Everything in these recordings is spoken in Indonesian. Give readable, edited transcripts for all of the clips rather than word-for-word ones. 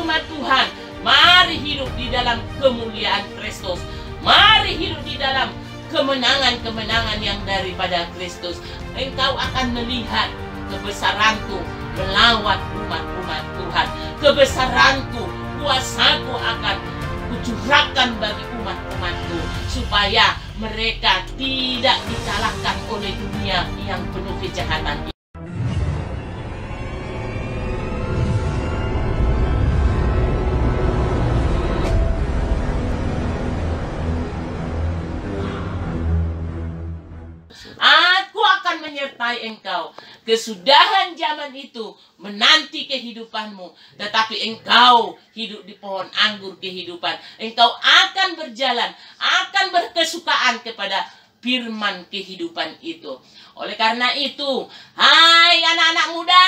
Umat-umat Tuhan, mari hidup di dalam kemuliaan Kristus. Mari hidup di dalam kemenangan-kemenangan yang daripada Kristus. Engkau akan melihat kebesaranku melawat umat-umat Tuhan. Kebesaranku, kuasaku akan kucurahkan bagi umat-umatku, supaya mereka tidak dikalahkan oleh dunia yang penuh kejahatan. Aku akan menyertai engkau. Kesudahan zaman itu menanti kehidupanmu, tetapi engkau hidup di pohon anggur kehidupan. Engkau akan berjalan, akan berkesukaan kepada firman kehidupan itu. Oleh karena itu, hai anak-anak muda,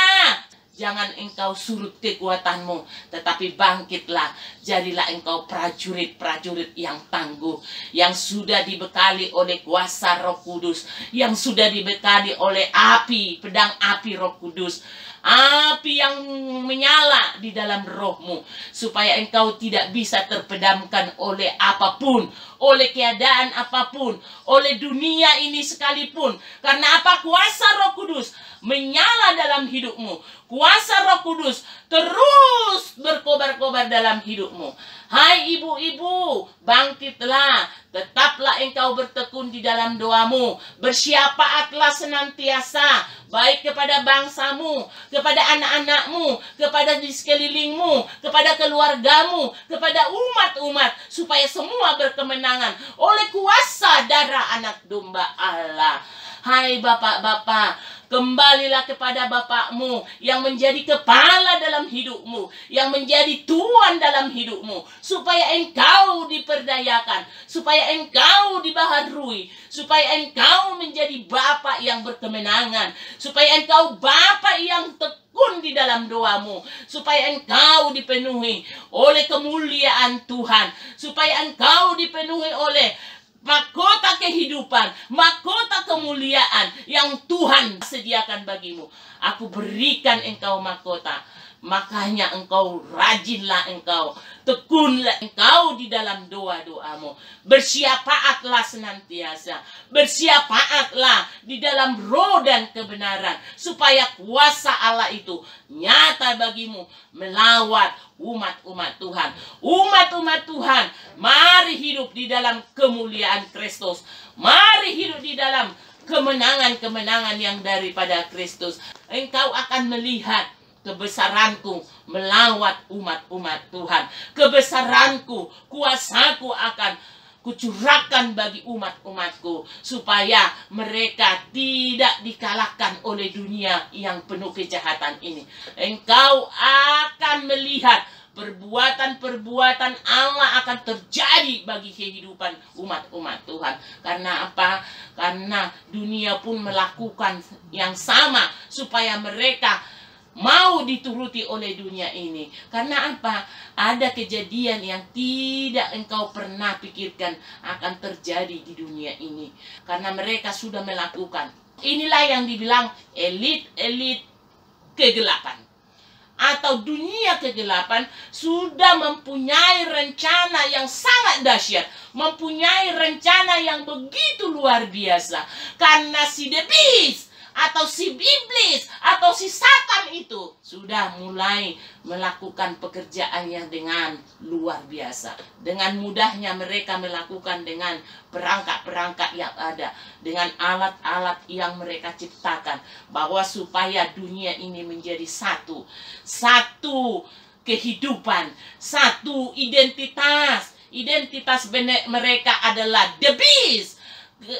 jangan engkau surut kekuatanmu, tetapi bangkitlah. Jadilah engkau prajurit-prajurit yang tangguh, yang sudah dibekali oleh kuasa Roh Kudus, yang sudah dibekali oleh api, pedang api Roh Kudus. Api yang menyala di dalam rohmu, supaya engkau tidak bisa terpedamkan oleh apapun, oleh keadaan apapun, oleh dunia ini sekalipun. Karena apa? Kuasa Roh Kudus menyala dalam hidupmu. Kuasa Roh Kudus terus berkobar-kobar dalam hidupmu. Hai ibu-ibu, bangkitlah. Tetaplah engkau bertekun di dalam doamu. Bersyafaatlah senantiasa, baik kepada bangsamu, kepada anak-anakmu, kepada di sekelilingmu, kepada keluargamu, kepada umat-umat, supaya semua berkemenangan oleh kuasa darah anak domba Allah. Hai bapak-bapak, kembalilah kepada bapakmu yang menjadi kepala dalam hidupmu, yang menjadi tuan dalam hidupmu, supaya engkau diperdayakan, supaya engkau dibaharui, supaya engkau menjadi bapak yang berkemenangan, supaya engkau bapak yang tekun di dalam doamu, supaya engkau dipenuhi oleh kemuliaan Tuhan, supaya engkau dipenuhi oleh mahkota kehidupan, mahkota kemuliaan yang Tuhan sediakan bagimu. Aku berikan engkau mahkota. Makanya engkau rajinlah, engkau tekunlah engkau di dalam doa-doamu. Bersyafaatlah senantiasa. Bersyafaatlah di dalam roh dan kebenaran, supaya kuasa Allah itu nyata bagimu melawat umat-umat Tuhan. Umat-umat Tuhan, mari hidup di dalam kemuliaan Kristus. Mari hidup di dalam kemenangan-kemenangan yang daripada Kristus. Engkau akan melihat kebesaranku melawat umat-umat Tuhan. Kebesaranku, kuasaku akan kucurahkan bagi umat-umatku, supaya mereka tidak dikalahkan oleh dunia yang penuh kejahatan ini. Engkau akan melihat perbuatan-perbuatan Allah akan terjadi bagi kehidupan umat-umat Tuhan. Karena apa? Karena dunia pun melakukan yang sama, supaya mereka mau dituruti oleh dunia ini. Karena apa? Ada kejadian yang tidak engkau pernah pikirkan akan terjadi di dunia ini. Karena mereka sudah melakukan. Inilah yang dibilang elit-elit kegelapan. Atau dunia kegelapan sudah mempunyai rencana yang sangat dahsyat. Mempunyai rencana yang begitu luar biasa. Karena si The Beast, atau si iblis, atau si Satan itu sudah mulai melakukan pekerjaannya dengan luar biasa. Dengan mudahnya mereka melakukan dengan perangkat-perangkat yang ada, dengan alat-alat yang mereka ciptakan, bahwa supaya dunia ini menjadi satu kehidupan, satu identitas. Identitas mereka adalah The Beast.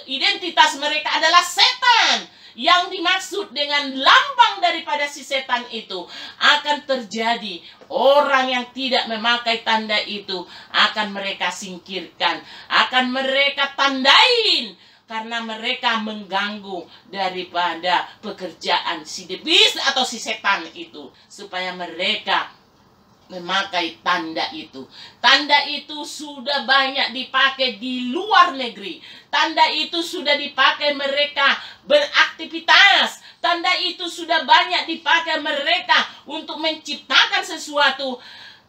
Identitas mereka adalah setan. Yang dimaksud dengan lambang daripada si setan itu akan terjadi. Orang yang tidak memakai tanda itu akan mereka singkirkan, akan mereka tandain, karena mereka mengganggu daripada pekerjaan si The Beast atau si setan itu, supaya mereka memakai tanda itu. Tanda itu sudah banyak dipakai di luar negeri. Tanda itu sudah dipakai mereka beraktivitas. Tanda itu sudah banyak dipakai mereka untuk menciptakan sesuatu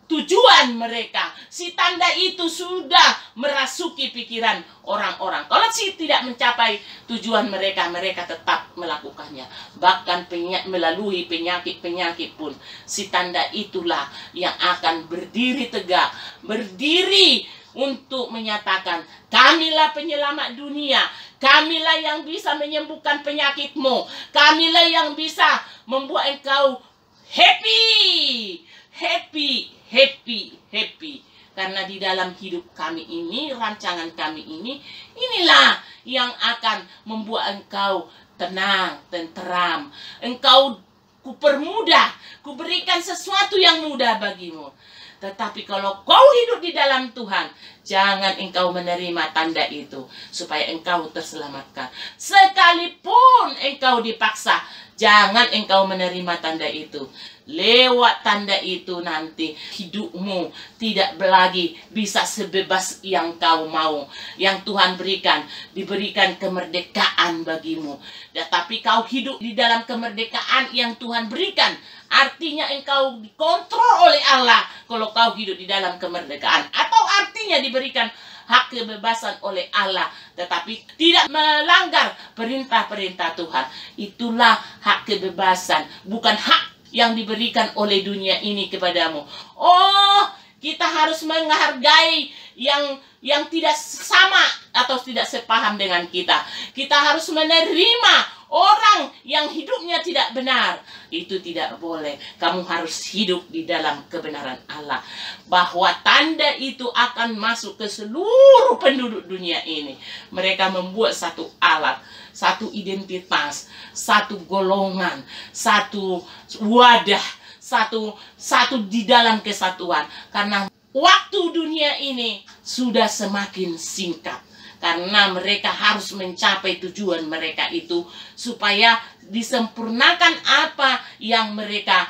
tujuan mereka. Si tanda itu sudah merasuki pikiran orang-orang. Kalau si tidak mencapai tujuan mereka, mereka tetap melakukannya. Bahkan melalui penyakit-penyakit pun, si tanda itulah yang akan berdiri tegak, berdiri untuk menyatakan, kamilah penyelamat dunia, kamilah yang bisa menyembuhkan penyakitmu, kamilah yang bisa membuat engkau happy, happy, happy, happy. Karena di dalam hidup kami ini, rancangan kami ini, inilah yang akan membuat engkau tenang, tenteram. Engkau kupermudah, kuberikan sesuatu yang mudah bagimu. Tetapi kalau kau hidup di dalam Tuhan, jangan engkau menerima tanda itu, supaya engkau terselamatkan. Sekalipun engkau dipaksa, jangan engkau menerima tanda itu. Lewat tanda itu nanti hidupmu tidak lagi bisa sebebas yang kau mau. Yang Tuhan berikan, diberikan kemerdekaan bagimu. Tetapi kau hidup di dalam kemerdekaan yang Tuhan berikan, artinya engkau dikontrol oleh Allah kalau kau hidup di dalam kemerdekaan. Atau artinya diberikan hak kebebasan oleh Allah, tetapi tidak melanggar perintah-perintah Tuhan. Itulah hak kebebasan, bukan hak yang diberikan oleh dunia ini kepadamu. Oh, kita harus menghargai yang tidak sama atau tidak sepaham dengan kita. Kita harus menerima orang yang hidupnya tidak benar. Itu tidak boleh. Kamu harus hidup di dalam kebenaran Allah. Bahwa tanda itu akan masuk ke seluruh penduduk dunia ini. Mereka membuat satu alat, satu identitas, satu golongan, satu wadah, satu di dalam kesatuan. Karena waktu dunia ini sudah semakin singkat. Karena mereka harus mencapai tujuan mereka itu, supaya disempurnakan apa yang mereka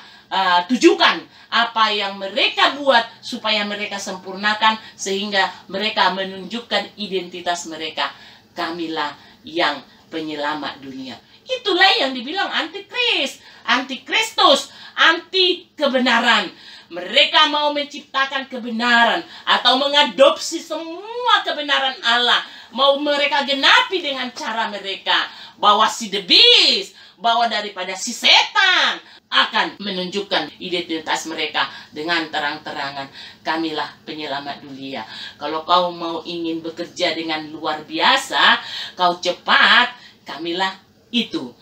tujukan, apa yang mereka buat, supaya mereka sempurnakan, sehingga mereka menunjukkan identitas mereka. Kamilah yang penyelamat dunia. Itulah yang dibilang antikris, antikristus, anti kebenaran. Mereka mau menciptakan kebenaran atau mengadopsi semua kebenaran Allah. Mau mereka genapi dengan cara mereka. Bahwa si the beast, bahwa daripada si setan akan menunjukkan identitas mereka dengan terang-terangan. Kamilah penyelamat dunia. Kalau kau mau ingin bekerja dengan luar biasa, kau cepat, kamilah itu.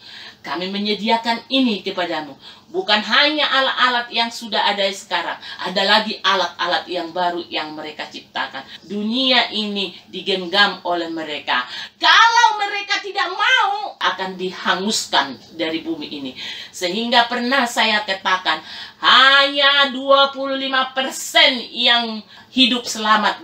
Kami menyediakan ini kepadamu. Bukan hanya alat-alat yang sudah ada sekarang. Ada lagi alat-alat yang baru yang mereka ciptakan. Dunia ini digenggam oleh mereka. Kalau mereka tidak mau, akan dihanguskan dari bumi ini. Sehingga pernah saya katakan, hanya 25% yang hidup selamat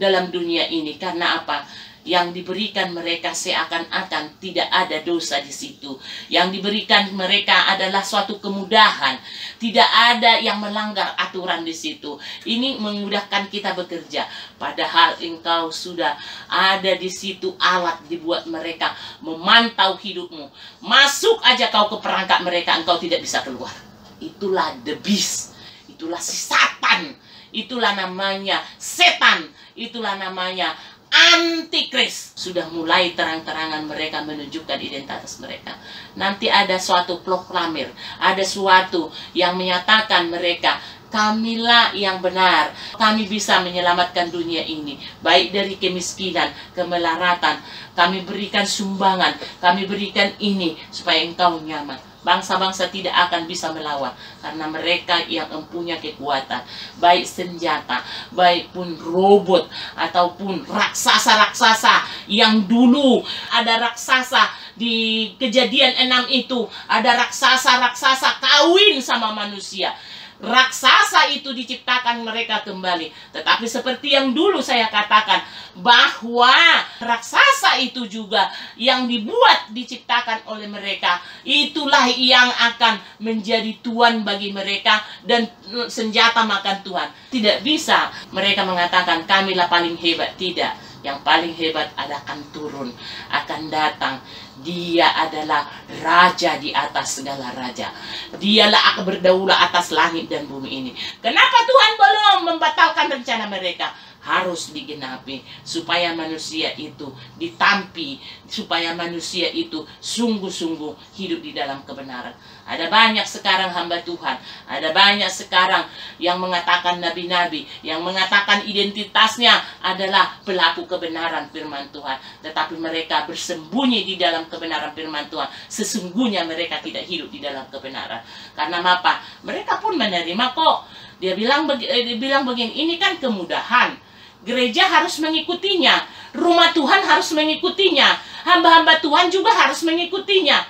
dalam dunia ini. Karena apa? Yang diberikan mereka seakan-akan tidak ada dosa di situ. Yang diberikan mereka adalah suatu kemudahan. Tidak ada yang melanggar aturan di situ. Ini memudahkan kita bekerja. Padahal engkau sudah ada di situ alat dibuat mereka memantau hidupmu. Masuk aja kau ke perangkap mereka, engkau tidak bisa keluar. Itulah the beast. Itulah si Satan. Itulah namanya setan. Itulah namanya antikris. Sudah mulai terang-terangan mereka menunjukkan identitas mereka. Nanti ada suatu proklamir, ada suatu yang menyatakan mereka, kamilah yang benar. Kami bisa menyelamatkan dunia ini, baik dari kemiskinan, kemelaratan. Kami berikan sumbangan, kami berikan ini supaya engkau nyaman. Bangsa-bangsa tidak akan bisa melawan, karena mereka yang mempunyai kekuatan, baik senjata, baik pun robot, ataupun raksasa-raksasa yang dulu ada raksasa di Kejadian 6 itu, ada raksasa-raksasa kawin sama manusia. Raksasa itu diciptakan mereka kembali. Tetapi seperti yang dulu saya katakan, bahwa raksasa itu juga yang dibuat, diciptakan oleh mereka, itulah yang akan menjadi tuan bagi mereka dan senjata makan Tuhan. Tidak bisa mereka mengatakan kamilah paling hebat. Tidak. Yang paling hebat akan turun, akan datang. Dia adalah raja di atas segala raja. Dialah akan berdaulat atas langit dan bumi ini. Kenapa Tuhan belum mau membatalkan rencana mereka, harus digenapi supaya manusia itu ditampi, supaya manusia itu sungguh-sungguh hidup di dalam kebenaran. Ada banyak sekarang hamba Tuhan, ada banyak sekarang yang mengatakan nabi-nabi, yang mengatakan identitasnya adalah pelaku kebenaran firman Tuhan, tetapi mereka bersembunyi di dalam kebenaran firman Tuhan. Sesungguhnya mereka tidak hidup di dalam kebenaran. Karena apa? Mereka pun menerima kok. Dia bilang begini, ini kan kemudahan. Gereja harus mengikutinya, rumah Tuhan harus mengikutinya, hamba-hamba Tuhan juga harus mengikutinya.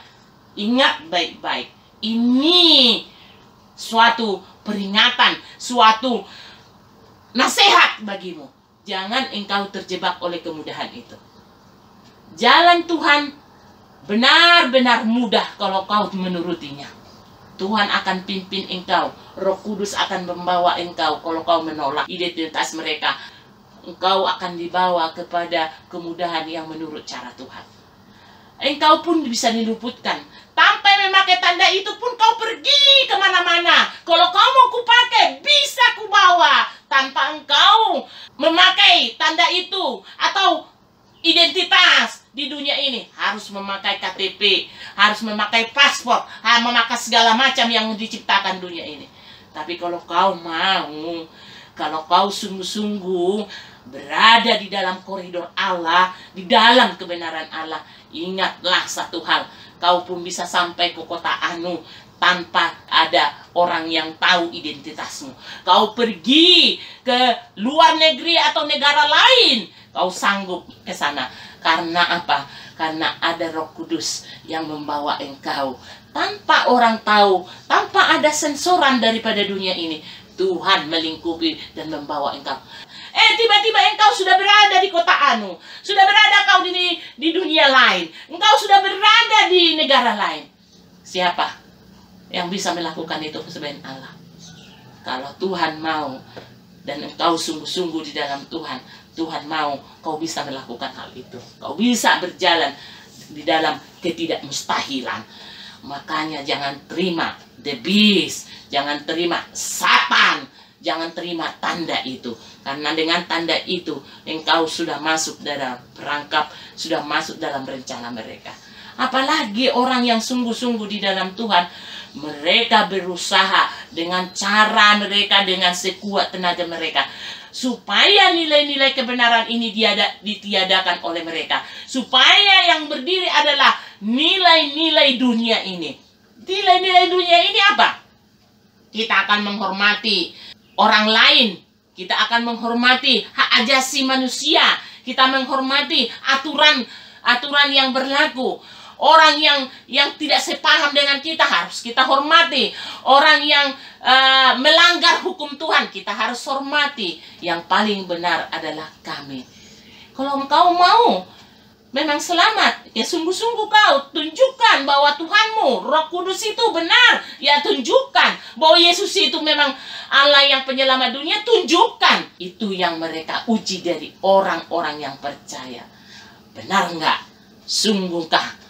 Ingat baik-baik, ini suatu peringatan, suatu nasihat bagimu. Jangan engkau terjebak oleh kemudahan itu. Jalan Tuhan benar-benar mudah kalau kau menurutinya. Tuhan akan pimpin engkau, Roh Kudus akan membawa engkau kalau kau menolak identitas mereka. Engkau akan dibawa kepada kemudahan yang menurut cara Tuhan. Engkau pun bisa diluputkan. Tanpa memakai tanda itu pun kau pergi kemana-mana. Kalau kau mau kupakai, bisa kubawa. Tanpa engkau memakai tanda itu atau identitas di dunia ini, harus memakai KTP, harus memakai paspor, harus memakai segala macam yang diciptakan dunia ini. Tapi kalau kau mau, kalau kau sungguh-sungguh berada di dalam koridor Allah, di dalam kebenaran Allah, ingatlah satu hal, kau pun bisa sampai ke kota Anu tanpa ada orang yang tahu identitasmu. Kau pergi ke luar negeri atau negara lain, kau sanggup ke sana. Karena apa? Karena ada Roh Kudus yang membawa engkau tanpa orang tahu, tanpa ada sensoran daripada dunia ini. Tuhan melingkupi dan membawa engkau. Tiba-tiba engkau sudah berada di kota Anu, sudah berada kau di dunia lain, engkau sudah berada di negara lain. Siapa yang bisa melakukan itu selain Allah? Kalau Tuhan mau dan engkau sungguh-sungguh di dalam Tuhan, Tuhan mau, kau bisa melakukan hal itu. Kau bisa berjalan di dalam ketidakmustahilan. Makanya jangan terima the beast, jangan terima Satan, jangan terima tanda itu. Karena dengan tanda itu, engkau sudah masuk dalam perangkap, sudah masuk dalam rencana mereka. Apalagi orang yang sungguh-sungguh di dalam Tuhan, mereka berusaha dengan cara mereka, dengan sekuat tenaga mereka, supaya nilai-nilai kebenaran ini ditiadakan oleh mereka. Supaya yang berdiri adalah nilai-nilai dunia ini. Nilai-nilai dunia ini apa? Kita akan menghormati orang lain. Kita akan menghormati hak asasi manusia. Kita menghormati aturan yang berlaku. Orang yang tidak sepaham dengan kita harus kita hormati. Orang yang melanggar hukum Tuhan kita harus hormati. Yang paling benar adalah kami. Kalau engkau mau memang selamat, ya sungguh-sungguh kau tunjukkan bahwa Tuhanmu, Roh Kudus itu benar. Ya tunjukkan bahwa Yesus itu memang Allah yang penyelamat dunia, tunjukkan. Itu yang mereka uji dari orang-orang yang percaya. Benar enggak? Sungguhkah?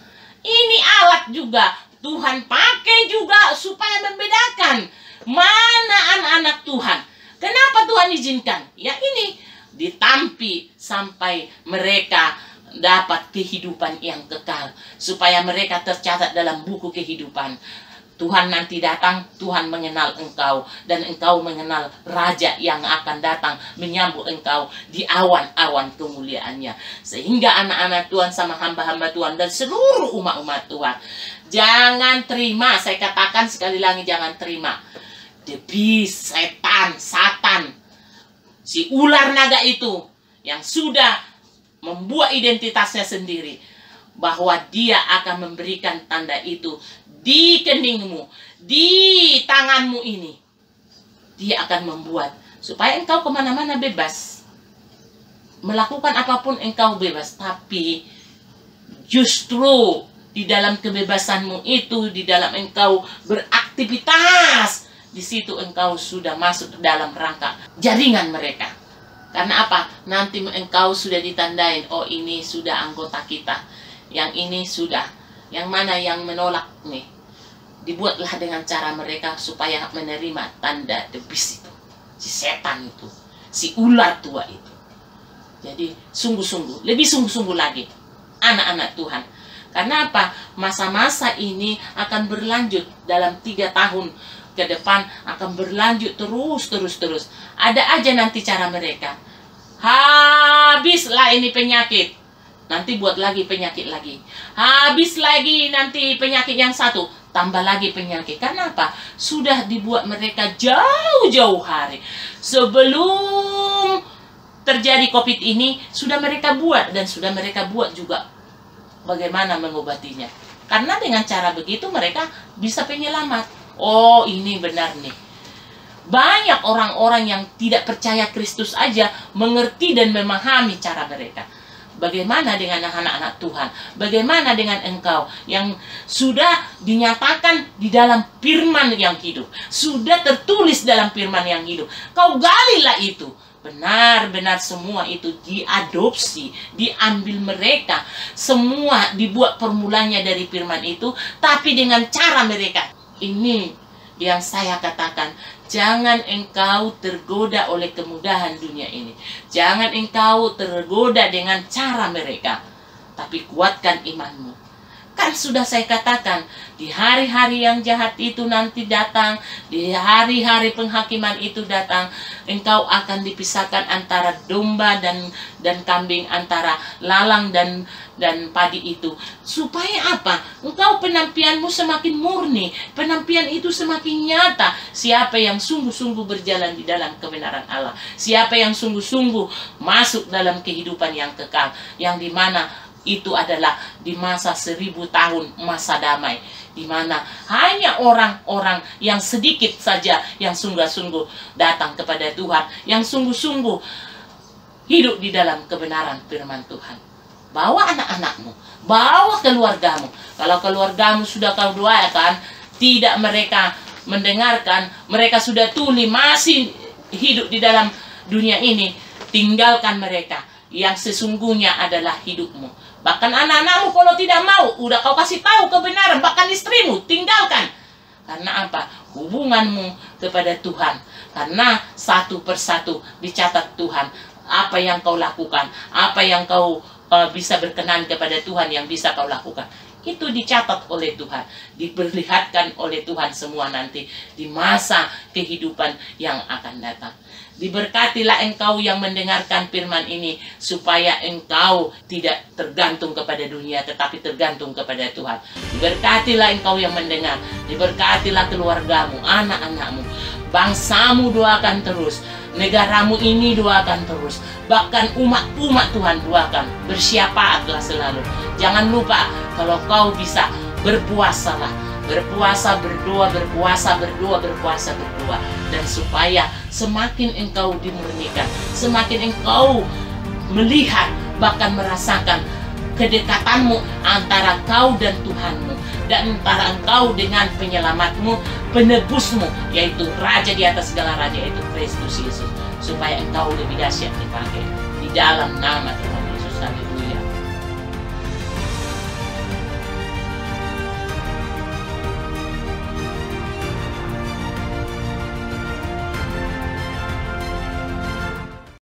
Ini alat juga Tuhan pakai juga supaya membedakan mana anak-anak Tuhan. Kenapa Tuhan izinkan? Ya ini ditampi sampai mereka dapat kehidupan yang kekal, supaya mereka tercatat dalam buku kehidupan. Tuhan nanti datang, Tuhan mengenal engkau, dan engkau mengenal Raja yang akan datang menyambut engkau di awan-awan kemuliaannya. Sehingga anak-anak Tuhan sama hamba-hamba Tuhan dan seluruh umat-umat Tuhan, jangan terima, saya katakan sekali lagi, jangan terima the beast, Satan, si ular naga itu yang sudah membuat identitasnya sendiri, bahwa dia akan memberikan tanda itu di keningmu, di tanganmu ini. Dia akan membuat supaya engkau kemana-mana bebas, melakukan apapun engkau bebas. Tapi justru di dalam kebebasanmu itu, di dalam engkau beraktivitas, di situ engkau sudah masuk dalam rangka jaringan mereka. Karena apa? Nanti engkau sudah ditandain, oh ini sudah anggota kita, yang ini sudah, yang mana yang menolak nih. Dibuatlah dengan cara mereka supaya menerima tanda the beast itu. si setan itu, si ular tua itu. Jadi sungguh-sungguh, lebih sungguh-sungguh lagi anak-anak Tuhan. Karena apa? Masa-masa ini akan berlanjut dalam 3 tahun ke depan, akan berlanjut terus. Ada aja nanti cara mereka. Habislah ini penyakit, nanti buat lagi penyakit lagi. Habis lagi nanti penyakit yang satu, tambah lagi penyakit. Karena apa? Sudah dibuat mereka jauh-jauh hari. Sebelum terjadi COVID ini, sudah mereka buat, dan sudah mereka buat juga bagaimana mengobatinya. Karena dengan cara begitu mereka bisa penyelamat. Oh, ini benar nih. Banyak orang-orang yang tidak percaya Kristus aja mengerti dan memahami cara mereka. Bagaimana dengan anak-anak Tuhan? Bagaimana dengan engkau yang sudah dinyatakan di dalam firman yang hidup? Sudah tertulis dalam firman yang hidup. Kau galilah itu. Benar-benar semua itu diadopsi, diambil mereka. Semua dibuat permulanya dari firman itu, tapi dengan cara mereka. Ini yang saya katakan, jangan engkau tergoda oleh kemudahan dunia ini. Jangan engkau tergoda dengan cara mereka, tapi kuatkan imanmu. Kan sudah saya katakan, di hari-hari yang jahat itu nanti datang, di hari-hari penghakiman itu datang, engkau akan dipisahkan antara domba dan kambing, antara lalang dan padi itu. Supaya apa? Engkau penampianmu semakin murni, penampian itu semakin nyata. Siapa yang sungguh-sungguh berjalan di dalam kebenaran Allah, siapa yang sungguh-sungguh masuk dalam kehidupan yang kekal, yang dimana itu adalah di masa 1000 tahun masa damai, di mana hanya orang-orang yang sedikit saja yang sungguh-sungguh datang kepada Tuhan, yang sungguh-sungguh hidup di dalam kebenaran firman Tuhan. Bawa anak-anakmu, bawa keluargamu. Kalau keluargamu sudah kau doakan, tidak mereka mendengarkan, mereka sudah tuli masih hidup di dalam dunia ini, tinggalkan mereka. Yang sesungguhnya adalah hidupmu. Bahkan anak-anakmu kalau tidak mau, udah kau kasih tahu kebenaran, bahkan istrimu, tinggalkan. Karena apa? Hubunganmu kepada Tuhan. Karena satu persatu dicatat Tuhan. Apa yang kau lakukan, apa yang kau bisa berkenan kepada Tuhan, yang bisa kau lakukan, itu dicatat oleh Tuhan, diperlihatkan oleh Tuhan semua nanti di masa kehidupan yang akan datang. Diberkatilah engkau yang mendengarkan firman ini, supaya engkau tidak tergantung kepada dunia, tetapi tergantung kepada Tuhan. Diberkatilah engkau yang mendengar, diberkatilah keluargamu, anak-anakmu, bangsamu doakan terus, negaramu ini doakan terus, bahkan umat-umat Tuhan doakan. Bersyafaatlah selalu. Jangan lupa, kalau kau bisa, berpuasalah. Berpuasa, berdoa, berpuasa, berdoa, berpuasa, berdoa. Dan supaya semakin engkau dimurnikan, semakin engkau melihat, bahkan merasakan kedekatanmu antara kau dan Tuhanmu, dan antara engkau dengan penyelamatmu, penebusmu, yaitu Raja di atas segala raja, yaitu Kristus Yesus. Supaya engkau lebih dahsyat dipakai di dalam nama Tuhan.